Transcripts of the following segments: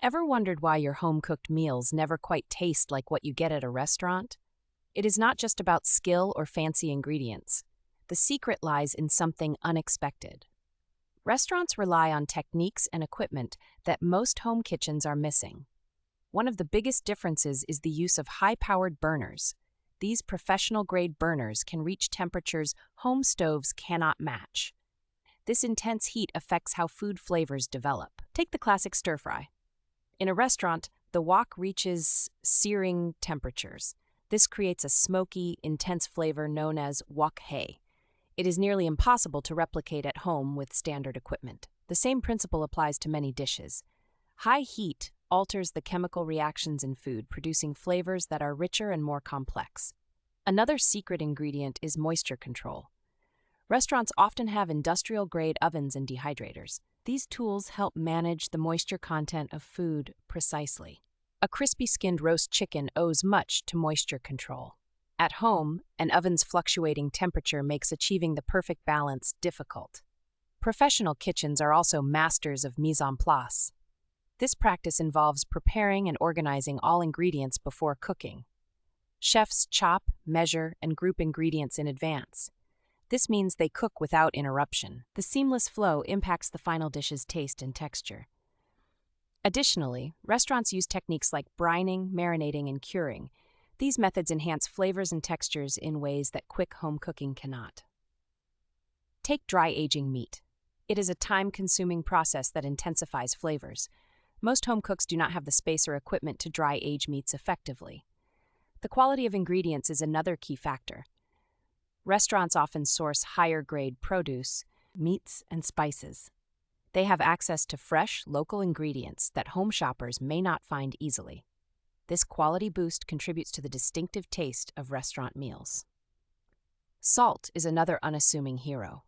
Ever wondered why your home-cooked meals never quite taste like what you get at a restaurant? It is not just about skill or fancy ingredients. The secret lies in something unexpected. Restaurants rely on techniques and equipment that most home kitchens are missing. One of the biggest differences is the use of high-powered burners. These professional-grade burners can reach temperatures home stoves cannot match. This intense heat affects how food flavors develop. Take the classic stir-fry. In a restaurant, the wok reaches searing temperatures. This creates a smoky, intense flavor known as wok hei. It is nearly impossible to replicate at home with standard equipment. The same principle applies to many dishes. High heat alters the chemical reactions in food, producing flavors that are richer and more complex. Another secret ingredient is moisture control. Restaurants often have industrial-grade ovens and dehydrators. These tools help manage the moisture content of food precisely. A crispy-skinned roast chicken owes much to moisture control. At home, an oven's fluctuating temperature makes achieving the perfect balance difficult. Professional kitchens are also masters of mise en place. This practice involves preparing and organizing all ingredients before cooking. Chefs chop, measure, and group ingredients in advance. This means they cook without interruption. The seamless flow impacts the final dish's taste and texture. Additionally, restaurants use techniques like brining, marinating, and curing. These methods enhance flavors and textures in ways that quick home cooking cannot. Take dry aging meat. It is a time-consuming process that intensifies flavors. Most home cooks do not have the space or equipment to dry age meats effectively. The quality of ingredients is another key factor. Restaurants often source higher-grade produce, meats, and spices. They have access to fresh, local ingredients that home shoppers may not find easily. This quality boost contributes to the distinctive taste of restaurant meals. Salt is another unassuming hero.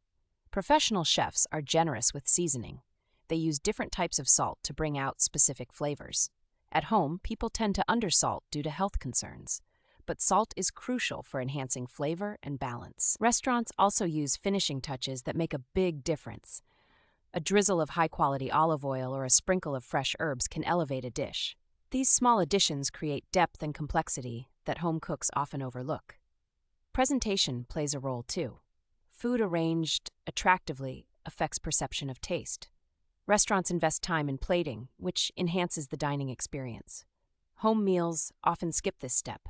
Professional chefs are generous with seasoning. They use different types of salt to bring out specific flavors. At home, people tend to undersalt due to health concerns, but salt is crucial for enhancing flavor and balance. Restaurants also use finishing touches that make a big difference. A drizzle of high-quality olive oil or a sprinkle of fresh herbs can elevate a dish. These small additions create depth and complexity that home cooks often overlook. Presentation plays a role too. Food arranged attractively affects perception of taste. Restaurants invest time in plating, which enhances the dining experience. Home meals often skip this step,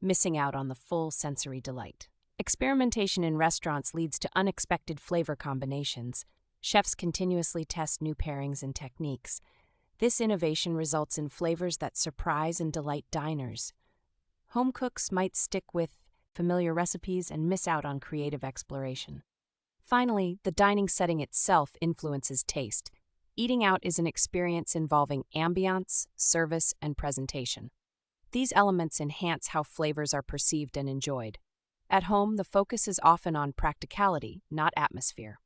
missing out on the full sensory delight. Experimentation in restaurants leads to unexpected flavor combinations. Chefs continuously test new pairings and techniques. This innovation results in flavors that surprise and delight diners. Home cooks might stick with familiar recipes and miss out on creative exploration. Finally, the dining setting itself influences taste. Eating out is an experience involving ambiance, service, and presentation. These elements enhance how flavors are perceived and enjoyed. At home, the focus is often on practicality, not atmosphere.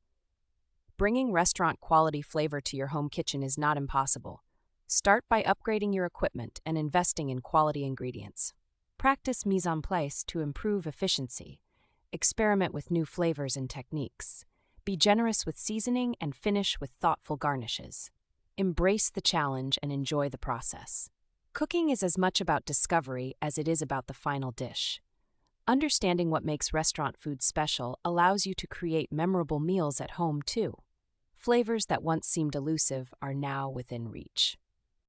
Bringing restaurant-quality flavor to your home kitchen is not impossible. Start by upgrading your equipment and investing in quality ingredients. Practice mise en place to improve efficiency. Experiment with new flavors and techniques. Be generous with seasoning and finish with thoughtful garnishes. Embrace the challenge and enjoy the process. Cooking is as much about discovery as it is about the final dish. Understanding what makes restaurant food special allows you to create memorable meals at home too. Flavors that once seemed elusive are now within reach.